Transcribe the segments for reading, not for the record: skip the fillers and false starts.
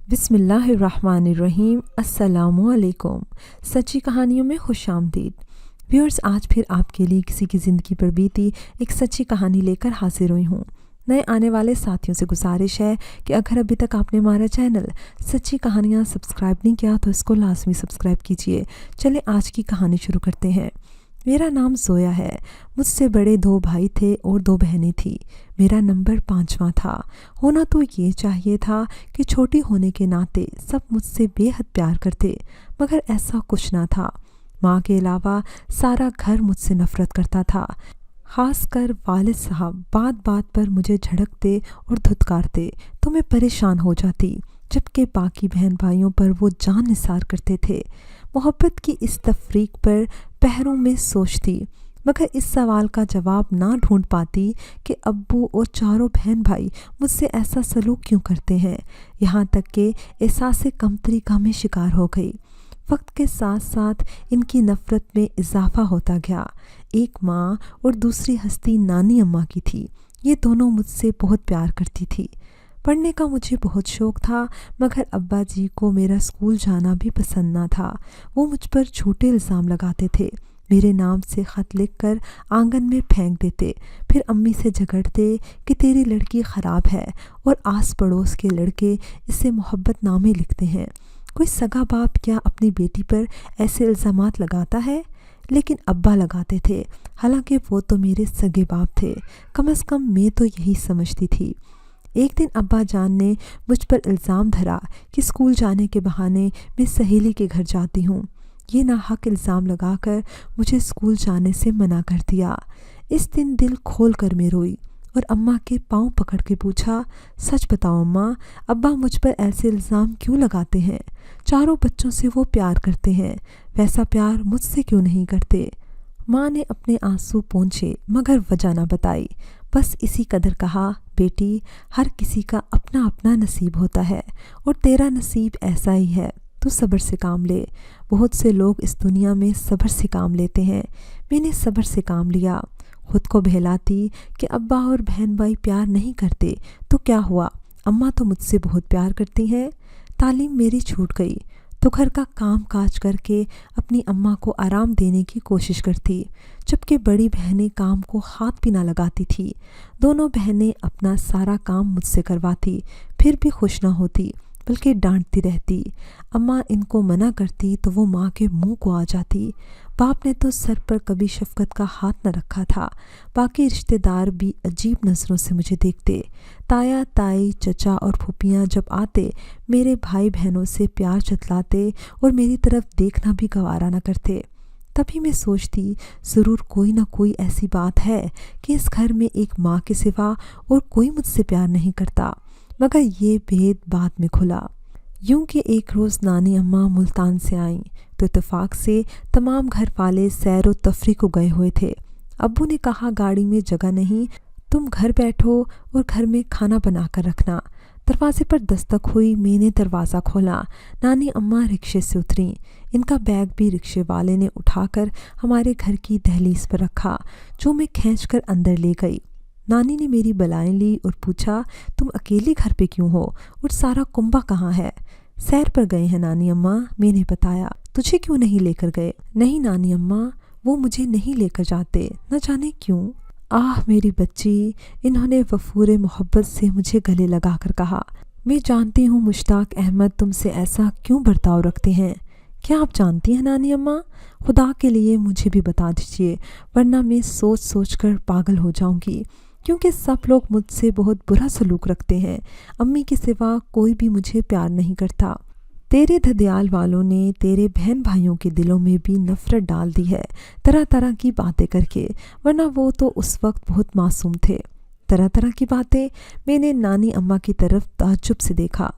بسم اللہ الرحمن الرحیم۔ السلام علیکم۔ سچی کہانیوں میں خوش آمدید ویورز۔ آج پھر آپ کے لیے کسی کی زندگی پر بیتی ایک سچی کہانی لے کر حاضر ہوئی ہوں۔ نئے آنے والے ساتھیوں سے گزارش ہے کہ اگر ابھی تک آپ نے ہمارا چینل سچی کہانیاں سبسکرائب نہیں کیا تو اس کو لازمی سبسکرائب کیجیے۔ چلیں آج کی کہانی شروع کرتے ہیں۔ میرا نام زویا ہے۔ مجھ سے بڑے 2 بھائی تھے اور 2 بہنیں تھیں۔ میرا نمبر 5واں تھا۔ ہونا تو یہ چاہیے تھا کہ چھوٹی ہونے کے ناطے سب مجھ سے بے حد پیار کرتے، مگر ایسا کچھ نہ تھا۔ ماں کے علاوہ سارا گھر مجھ سے نفرت کرتا تھا، خاص کر والد صاحب بات بات پر مجھے جھڑکتے اور دھتکارتے تو میں پریشان ہو جاتی، جبکہ باقی بہن بھائیوں پر وہ جان نثار کرتے تھے۔ محبت کی اس تفریق پر پہروں میں سوچتی، مگر اس سوال کا جواب نہ ڈھونڈ پاتی کہ ابو اور چاروں بہن بھائی مجھ سے ایسا سلوک کیوں کرتے ہیں، یہاں تک کہ احساس کمتری کا میں شکار ہو گئی۔ وقت کے ساتھ ساتھ ان کی نفرت میں اضافہ ہوتا گیا۔ ایک ماں اور دوسری ہستی نانی اماں کی تھی۔ یہ دونوں مجھ سے بہت پیار کرتی تھی۔ پڑھنے کا مجھے بہت شوق تھا، مگر ابا جی کو میرا اسکول جانا بھی پسند نہ تھا۔ وہ مجھ پر جھوٹے الزام لگاتے تھے، میرے نام سے خط لکھ کر آنگن میں پھینک دیتے، پھر امی سے جھگڑتے کہ تیری لڑکی خراب ہے اور آس پڑوس کے لڑکے اسے محبت نامے لکھتے ہیں۔ کوئی سگا باپ کیا اپنی بیٹی پر ایسے الزامات لگاتا ہے؟ لیکن ابا لگاتے تھے، حالانکہ وہ تو میرے سگے باپ تھے۔ کم از کم میں تو یہی سمجھتی تھی۔ ایک دن ابا جان نے مجھ پر الزام دھرا کہ اسکول جانے کے بہانے میں سہیلی کے گھر جاتی ہوں۔ یہ ناحق الزام لگا کر مجھے اسکول جانے سے منع کر دیا۔ اس دن دل کھول کر میں روئی اور اماں کے پاؤں پکڑ کے پوچھا، سچ بتاؤ اماں، ابا مجھ پر ایسے الزام کیوں لگاتے ہیں؟ چاروں بچوں سے وہ پیار کرتے ہیں، ویسا پیار مجھ سے کیوں نہیں کرتے؟ ماں نے اپنے آنسو پونچھے مگر وجہ نہ بتائی، بس اسی قدر کہا، بیٹی ہر کسی کا اپنا اپنا نصیب ہوتا ہے اور تیرا نصیب ایسا ہی ہے، تو صبر سے کام لے۔ بہت سے لوگ اس دنیا میں صبر سے کام لیتے ہیں، میں نے صبر سے کام لیا۔ خود کو بہلاتی کہ ابا اور بہن بھائی پیار نہیں کرتے تو کیا ہوا، اماں تو مجھ سے بہت پیار کرتی ہیں۔ تعلیم میری چھوٹ گئی تو گھر کا کام کاج کر کے اپنی اماں کو آرام دینے کی کوشش کرتی، جبکہ بڑی بہنیں کام کو ہاتھ بھی نہ لگاتی تھی۔ دونوں بہنیں اپنا سارا کام مجھ سے کرواتی، پھر بھی خوش نہ ہوتی بلکہ ڈانٹتی رہتی۔ اماں ان کو منع کرتی تو وہ ماں کے منہ کو آ جاتی۔ باپ نے تو سر پر کبھی شفقت کا ہاتھ نہ رکھا تھا۔ باقی رشتہ دار بھی عجیب نظروں سے مجھے دیکھتے۔ تایا تائی چچا اور پھوپھیاں جب آتے میرے بھائی بہنوں سے پیار جتلاتے اور میری طرف دیکھنا بھی گوارا نہ کرتے۔ تبھی میں سوچتی، ضرور کوئی نہ کوئی ایسی بات ہے کہ اس گھر میں ایک ماں کے سوا اور کوئی مجھ سے پیار نہیں کرتا، مگر یہ بھید بعد میں کھلا۔ یوں کہ ایک روز نانی اماں ملتان سے آئیں تو اتفاق سے تمام گھر والے سیر و تفریح کو گئے ہوئے تھے۔ ابو نے کہا، گاڑی میں جگہ نہیں، تم گھر بیٹھو اور گھر میں کھانا بنا کر رکھنا۔ دروازے پر دستک ہوئی، میں نے دروازہ کھولا۔ نانی اماں رکشے سے اتریں۔ ان کا بیگ بھی رکشے والے نے اٹھا کر ہمارے گھر کی دہلیز پر رکھا، جو میں کھینچ کر اندر لے گئی۔ نانی نے میری بلائیں لی اور پوچھا، تم اکیلی گھر پہ کیوں ہو اور سارا کنبہ کہاں ہے؟ سیر پر گئے ہیں نانی اماں، میں نے بتایا۔ تجھے کیوں نہیں لے کر گئے؟ نہیں نانی اماں، وہ مجھے نہیں لے کر جاتے، نہ جانے کیوں۔ آہ میری بچی، انہوں نے وفور محبت سے مجھے گلے لگا کر کہا۔ میں جانتی ہوں مشتاق احمد تم سے ایسا کیوں برتاؤ رکھتے ہیں۔ کیا آپ جانتی ہیں نانی اماں؟ خدا کے لیے مجھے بھی بتا دیجیے، ورنہ میں سوچ سوچ کر پاگل ہو جاؤں گی، کیونکہ سب لوگ مجھ سے بہت برا سلوک رکھتے ہیں۔ امی کے سوا کوئی بھی مجھے پیار نہیں کرتا۔ تیرے دھدیال والوں نے تیرے بہن بھائیوں کے دلوں میں بھی نفرت ڈال دی ہے، طرح طرح کی باتیں کر کے، ورنہ وہ تو اس وقت بہت معصوم تھے۔ طرح طرح کی باتیں؟ میں نے نانی اماں کی طرف تعجب سے دیکھا۔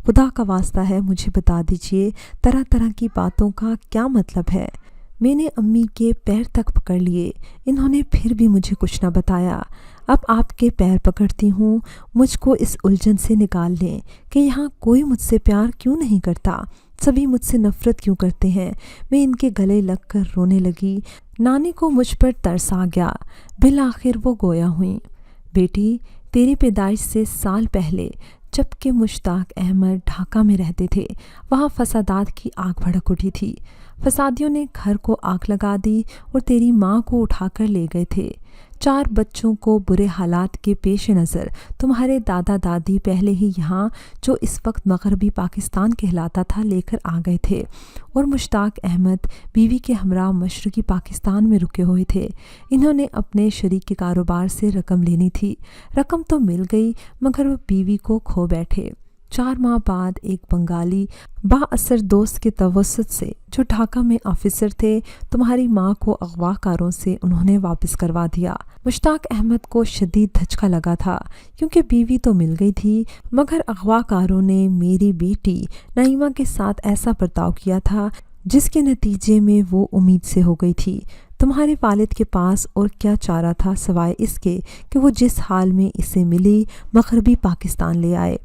خدا کا واسطہ ہے مجھے بتا دیجیے، طرح طرح کی باتوں کا کیا مطلب ہے؟ میں نے امی کے پیر تک پکڑ لیے، انہوں نے پھر بھی مجھے کچھ نہ بتایا۔ اب آپ کے پیر پکڑتی ہوں، مجھ کو اس الجھن سے نکال لیں کہ یہاں کوئی مجھ سے پیار کیوں نہیں کرتا، سبھی مجھ سے نفرت کیوں کرتے ہیں۔ میں ان کے گلے لگ کر رونے لگی۔ نانی کو مجھ پر ترس آ گیا، بالآخر وہ گویا ہوئیں۔ بیٹی، تیری پیدائش سے سال پہلے جبکہ مشتاق احمد ڈھاکہ میں رہتے تھے۔ وہاں فسادات کی آگ بھڑک اٹھی تھی۔ فسادیوں نے گھر کو آگ لگا دی اور تیری ماں کو اٹھا کر لے گئے تھے۔ 4 بچوں کو برے حالات کے پیش نظر تمہارے دادا دادی پہلے ہی یہاں، جو اس وقت مغربی پاکستان کہلاتا تھا، لے کر آ گئے تھے اور مشتاق احمد بیوی کے ہمراہ مشرقی پاکستان میں رکے ہوئے تھے۔ انہوں نے اپنے شریک کے کاروبار سے رقم لینی تھی۔ رقم تو مل گئی مگر وہ بیوی کو کھو بیٹھے۔ 4 ماہ بعد ایک بنگالی با اثر دوست کے توسط سے، جو ڈھاکہ میں آفیسر تھے، تمہاری ماں کو اغوا کاروں سے انہوں نے واپس کروا دیا۔ مشتاق احمد کو شدید دھچکا لگا تھا کیونکہ بیوی تو مل گئی تھی مگر اغوا کاروں نے میری بیٹی نعیمہ کے ساتھ ایسا برتاؤ کیا تھا جس کے نتیجے میں وہ امید سے ہو گئی تھی۔ تمہارے والد کے پاس اور کیا چارہ تھا سوائے اس کے کہ وہ جس حال میں اسے ملی مغربی پاکستان لے آئے۔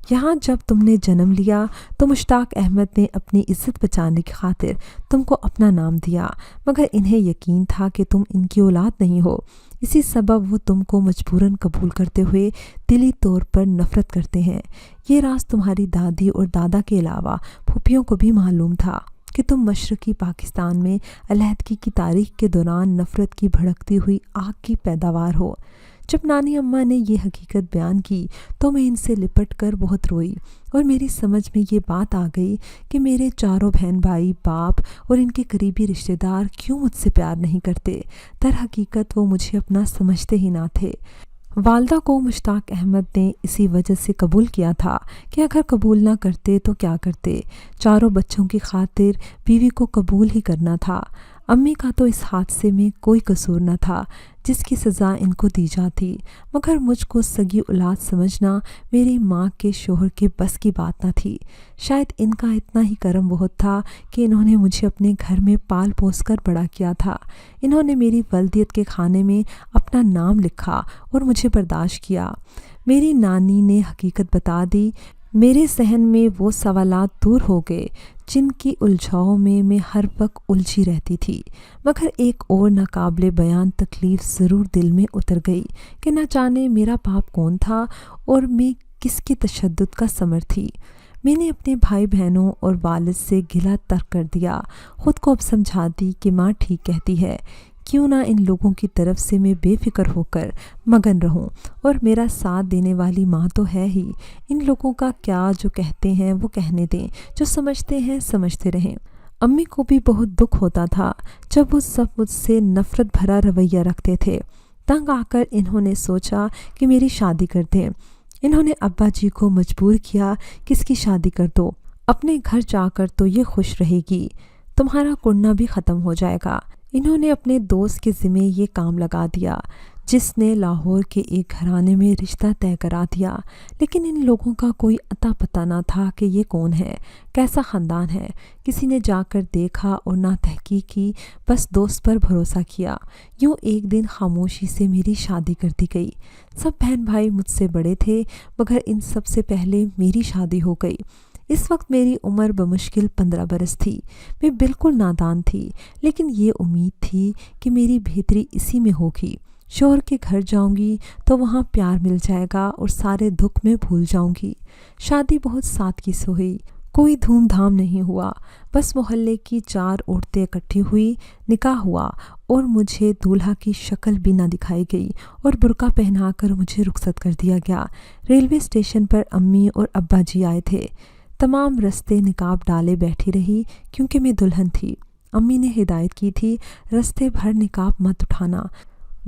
یہاں جب تم نے جنم لیا تو مشتاق احمد نے اپنی عزت بچانے کی خاطر تم کو اپنا نام دیا مگر انہیں یقین تھا کہ تم ان کی اولاد نہیں ہو، اسی سبب وہ تم کو مجبوراً قبول کرتے ہوئے دلی طور پر نفرت کرتے ہیں۔ یہ راز تمہاری دادی اور دادا کے علاوہ پھوپھیوں کو بھی معلوم تھا کہ تم مشرقی پاکستان میں علیحدگی کی تاریخ کے دوران نفرت کی بھڑکتی ہوئی آگ کی پیداوار ہو۔ جب نانی اماں نے یہ حقیقت بیان کی تو میں ان سے لپٹ کر بہت روئی اور میری سمجھ میں یہ بات آ گئی کہ میرے 4 بہن بھائی، باپ اور ان کے قریبی رشتہ دار کیوں مجھ سے پیار نہیں کرتے۔ در حقیقت وہ مجھے اپنا سمجھتے ہی نہ تھے۔ والدہ کو مشتاق احمد نے اسی وجہ سے قبول کیا تھا کہ اگر قبول نہ کرتے تو کیا کرتے، 4 بچوں کی خاطر بیوی کو قبول ہی کرنا تھا۔ امی کا تو اس حادثے میں کوئی قصور نہ تھا جس کی سزا ان کو دی جاتی، مگر مجھ کو سگی اولاد سمجھنا میری ماں کے شوہر کے بس کی بات نہ تھی۔ شاید ان کا اتنا ہی کرم بہت تھا کہ انہوں نے مجھے اپنے گھر میں پال پوس کر بڑا کیا تھا۔ انہوں نے میری ولدیت کے کھانے میں اپنا نام لکھا اور مجھے برداشت کیا۔ میری نانی نے حقیقت بتا دی۔ میرے ذہن میں وہ سوالات دور ہو گئے جن کی الجھاؤ میں ہر وقت الجھی رہتی تھی، مگر ایک اور ناقابل بیان تکلیف ضرور دل میں اتر گئی کہ نہ جانے میرا باپ کون تھا اور میں کس کے تشدد کا ثمر تھی۔ میں نے اپنے بھائی بہنوں اور والد سے گلہ ترک کر دیا، خود کو اب سمجھا دی کہ ماں ٹھیک کہتی ہے، کیوں نہ ان لوگوں کی طرف سے میں بے فکر ہو کر مگن رہوں، اور میرا ساتھ دینے والی ماں تو ہے ہی۔ ان لوگوں کا کیا، جو کہتے ہیں وہ کہنے دیں، جو سمجھتے ہیں سمجھتے رہیں۔ امی کو بھی بہت دکھ ہوتا تھا جب وہ سب مجھ سے نفرت بھرا رویہ رکھتے تھے۔ تنگ آ کر انہوں نے سوچا کہ میری شادی کر دیں۔ انہوں نے ابا جی کو مجبور کیا کہ اس کی شادی کر دو، اپنے گھر جا کر تو یہ خوش رہے گی، تمہارا کڑنا بھی ختم ہو جائے گا۔ انہوں نے اپنے دوست کے ذمہ یہ کام لگا دیا جس نے لاہور کے ایک گھرانے میں رشتہ طے کرا دیا، لیکن ان لوگوں کا کوئی اتا پتہ نہ تھا کہ یہ کون ہے، کیسا خاندان ہے۔ کسی نے جا کر دیکھا اور نہ تحقیق کی، بس دوست پر بھروسہ کیا۔ یوں ایک دن خاموشی سے میری شادی کر دی گئی۔ سب بہن بھائی مجھ سے بڑے تھے مگر ان سب سے پہلے میری شادی ہو گئی۔ اس وقت میری عمر بمشکل 15 برس تھی۔ میں بالکل نادان تھی، لیکن یہ امید تھی کہ میری بہتری اسی میں ہوگی۔ شوہر کے گھر جاؤں گی تو وہاں پیار مل جائے گا اور سارے دکھ میں بھول جاؤں گی۔ شادی بہت سادگی سے ہوئی، کوئی دھوم دھام نہیں ہوا، بس محلے کی 4 عورتیں اکٹھی ہوئی، نکاح ہوا اور مجھے دولہا کی شکل بھی نہ دکھائی گئی اور برقع پہنا کر مجھے رخصت کر دیا گیا۔ ریلوے اسٹیشن پر امی اور ابا جی آئے تھے۔ تمام رستے نقاب ڈالے بیٹھی رہی کیونکہ میں دلہن تھی۔ امی نے ہدایت کی تھی رستے بھر نقاب مت اٹھانا۔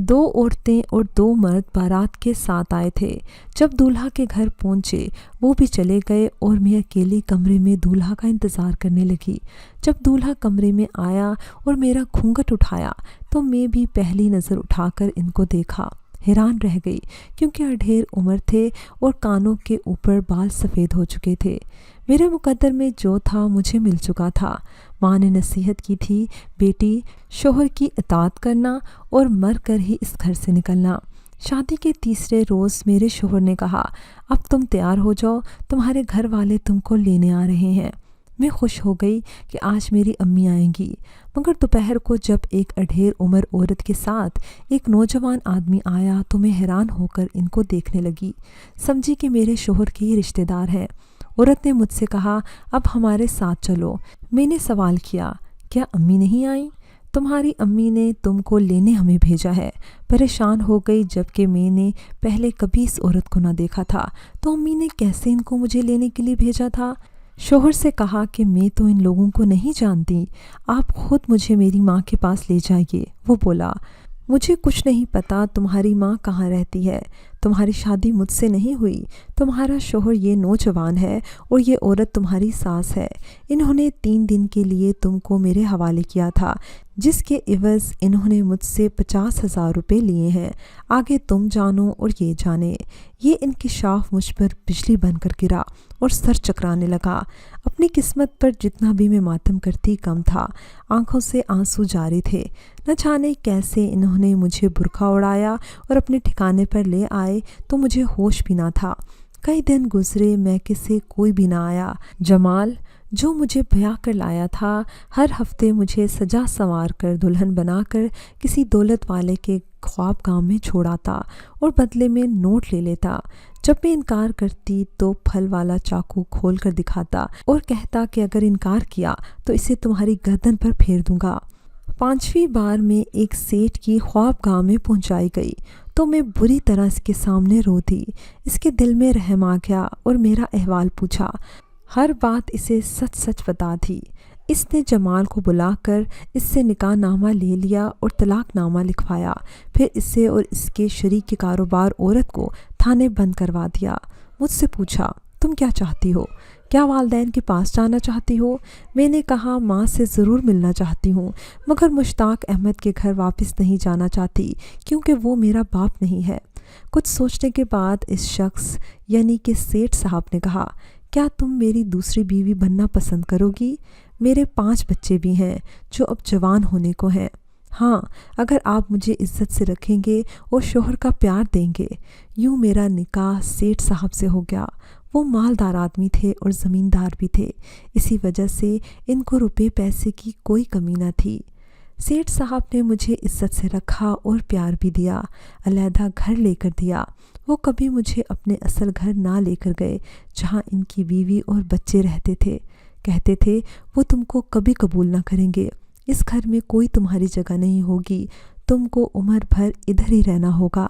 2 عورتیں اور 2 مرد بارات کے ساتھ آئے تھے۔ جب دولہا کے گھر پہنچے وہ بھی چلے گئے اور میں اکیلی کمرے میں دولہا کا انتظار کرنے لگی۔ جب دولہا کمرے میں آیا اور میرا گھونگھٹ اٹھایا تو میں بھی پہلی نظر اٹھا کر ان کو دیکھا۔ حیران رہ گئی کیونکہ اڈھیر عمر تھے اور کانوں کے اوپر بال سفید ہو چکے تھے۔ میرے مقدر میں جو تھا مجھے مل چکا تھا۔ ماں نے نصیحت کی تھی، بیٹی شوہر کی اطاعت کرنا اور مر کر ہی اس گھر سے نکلنا۔ شادی کے تیسرے روز میرے شوہر نے کہا، اب تم تیار ہو جاؤ، تمہارے گھر والے تم کو لینے آ رہے ہیں۔ میں خوش ہو گئی کہ آج میری امی آئیں گی، مگر دوپہر کو جب ایک اڈھیر عمر عورت کے ساتھ ایک نوجوان آدمی آیا تو میں حیران ہو کر ان کو دیکھنے لگی، سمجھی کہ میرے شوہر کے ہی رشتہ دار ہیں۔ عورت نے مجھ سے کہا، اب ہمارے ساتھ چلو۔ میں نے سوال کیا، کیا امی نہیں آئیں؟ تمہاری امی نے تم کو لینے ہمیں بھیجا ہے۔ پریشان ہو گئی، جبکہ میں نے پہلے کبھی اس عورت کو نہ دیکھا تھا، تو امی نے کیسے ان کو مجھے لینے کے لیے بھیجا تھا؟ شوہر سے کہا کہ میں تو ان لوگوں کو نہیں جانتی، آپ خود مجھے میری ماں کے پاس لے جائیے۔ وہ بولا، مجھے کچھ نہیں پتا تمہاری ماں کہاں رہتی ہے، تمہاری شادی مجھ سے نہیں ہوئی، تمہارا شوہر یہ نوجوان ہے اور یہ عورت تمہاری ساس ہے۔ انہوں نے 3 دن کے لیے تم کو میرے حوالے کیا تھا، جس کے عوض انہوں نے مجھ سے 50,000 روپے لیے ہیں۔ آگے تم جانو اور یہ جانے۔ یہ انکشاف مجھ پر بجلی بن کر گرا اور سر چکرانے لگا۔ اپنی قسمت پر جتنا بھی میں ماتم کرتی کم تھا، آنکھوں سے آنسو جاری تھے۔ نہ جانے کیسے انہوں نے مجھے برقع اڑایا اور اپنے ٹھکانے پر لے آئے تو مجھے ہوش بھی نہ تھا۔ کئی دن گزرے، میں سے کوئی بھی نہ آیا۔ جمال جو مجھے بیاہ کر لایا تھا، ہر ہفتے مجھے سجا سنوار کر دلہن بنا کر کسی دولت والے کے خواب گاہ میں چھوڑاتا اور بدلے میں نوٹ لے لیتا۔ جب میں انکار کرتی تو پھل والا چاقو کھول کر دکھاتا اور کہتا کہ اگر انکار کیا تو اسے تمہاری گردن پر پھیر دوں گا۔ 5ویں بار میں ایک سیٹھ کی خواب گاہ میں پہنچائی گئی تو میں بری طرح اس کے سامنے رو دی۔ اس کے دل میں رحم آ گیا اور میرا احوال پوچھا۔ ہر بات اسے سچ سچ بتا دی۔ اس نے جمال کو بلا کر اس سے نکاح نامہ لے لیا اور طلاق نامہ لکھوایا، پھر اسے اور اس کے شریک کی کاروبار عورت کو تھانے بند کروا دیا۔ مجھ سے پوچھا، تم کیا چاہتی ہو؟ کیا والدین کے پاس جانا چاہتی ہو؟ میں نے کہا، ماں سے ضرور ملنا چاہتی ہوں، مگر مشتاق احمد کے گھر واپس نہیں جانا چاہتی کیونکہ وہ میرا باپ نہیں ہے۔ کچھ سوچنے کے بعد اس شخص یعنی کہ سیٹھ صاحب نے کہا، کیا تم میری دوسری بیوی بننا پسند کرو گی؟ میرے 5 بچے بھی ہیں جو اب جوان ہونے کو ہیں۔ ہاں، اگر آپ مجھے عزت سے رکھیں گے اور شوہر کا پیار دیں گے۔ یوں میرا نکاح سیٹھ صاحب سے ہو گیا۔ وہ مالدار آدمی تھے اور زمیندار بھی تھے، اسی وجہ سے ان کو روپے پیسے کی کوئی کمی نہ تھی۔ سیٹھ صاحب نے مجھے عزت سے رکھا اور پیار بھی دیا، علیحدہ گھر لے کر دیا۔ وہ کبھی مجھے اپنے اصل گھر نہ لے کر گئے جہاں ان کی بیوی اور بچے رہتے تھے۔ کہتے تھے وہ تم کو کبھی قبول نہ کریں گے، اس گھر میں کوئی تمہاری جگہ نہیں ہوگی، تم کو عمر بھر ادھر ہی رہنا ہوگا۔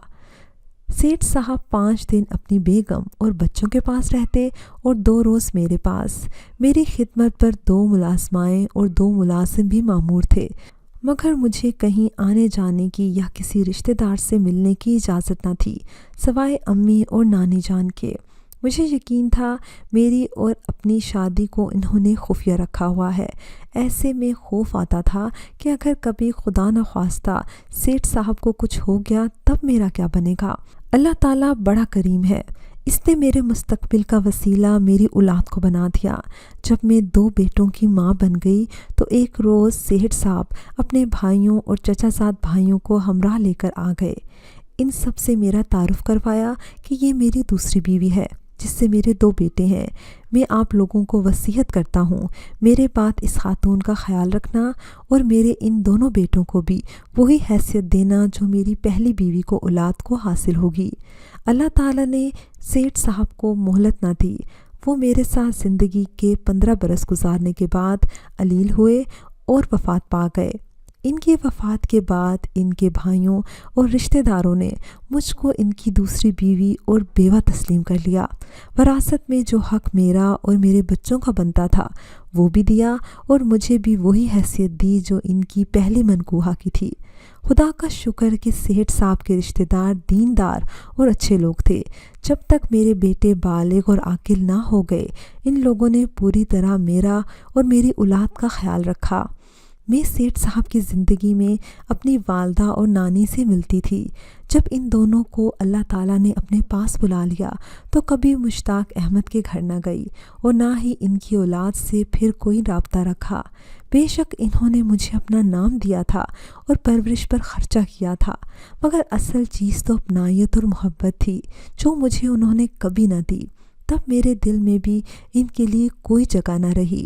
سیٹھ صاحب 5 دن اپنی بیگم اور بچوں کے پاس رہتے اور 2 روز میرے پاس۔ میری خدمت پر 2 ملازمائیں اور 2 ملازم بھی مامور تھے، مگر مجھے کہیں آنے جانے کی یا کسی رشتہ دار سے ملنے کی اجازت نہ تھی سوائے امی اور نانی جان کے۔ مجھے یقین تھا میری اور اپنی شادی کو انہوں نے خفیہ رکھا ہوا ہے۔ ایسے میں خوف آتا تھا کہ اگر کبھی خدا نخواستہ سیٹھ صاحب کو کچھ ہو گیا تب میرا کیا بنے گا۔ اللہ تعالیٰ بڑا کریم ہے، اس نے میرے مستقبل کا وسیلہ میری اولاد کو بنا دیا۔ جب میں 2 بیٹوں کی ماں بن گئی تو ایک روز سیٹھ صاحب اپنے بھائیوں اور چچا زاد بھائیوں کو ہمراہ لے کر آ گئے۔ ان سب سے میرا تعارف کروایا کہ یہ میری دوسری بیوی ہے جس سے میرے 2 بیٹے ہیں۔ میں آپ لوگوں کو وصیت کرتا ہوں میرے بعد اس خاتون کا خیال رکھنا اور میرے ان دونوں بیٹوں کو بھی وہی حیثیت دینا جو میری پہلی بیوی کو اولاد کو حاصل ہوگی۔ اللہ تعالیٰ نے سیٹھ صاحب کو مہلت نہ دی۔ وہ میرے ساتھ زندگی کے 15 برس گزارنے کے بعد علیل ہوئے اور وفات پا گئے۔ ان کی وفات کے بعد ان کے بھائیوں اور رشتہ داروں نے مجھ کو ان کی دوسری بیوی اور بیوہ تسلیم کر لیا۔ وراثت میں جو حق میرا اور میرے بچوں کا بنتا تھا وہ بھی دیا اور مجھے بھی وہی حیثیت دی جو ان کی پہلی منکوحہ کی تھی۔ خدا کا شکر کہ سیٹھ صاحب کے رشتہ دار دیندار اور اچھے لوگ تھے۔ جب تک میرے بیٹے بالغ اور عاقل نہ ہو گئے ان لوگوں نے پوری طرح میرا اور میری اولاد کا خیال رکھا۔ میں سیٹھ صاحب کی زندگی میں اپنی والدہ اور نانی سے ملتی تھی۔ جب ان دونوں کو اللہ تعالیٰ نے اپنے پاس بلا لیا تو کبھی مشتاق احمد کے گھر نہ گئی اور نہ ہی ان کی اولاد سے پھر کوئی رابطہ رکھا۔ بے شک انہوں نے مجھے اپنا نام دیا تھا اور پرورش پر خرچہ کیا تھا، مگر اصل چیز تو اپنائیت اور محبت تھی جو مجھے انہوں نے کبھی نہ دی۔ تب میرے دل میں بھی ان کے لیے کوئی جگہ نہ رہی۔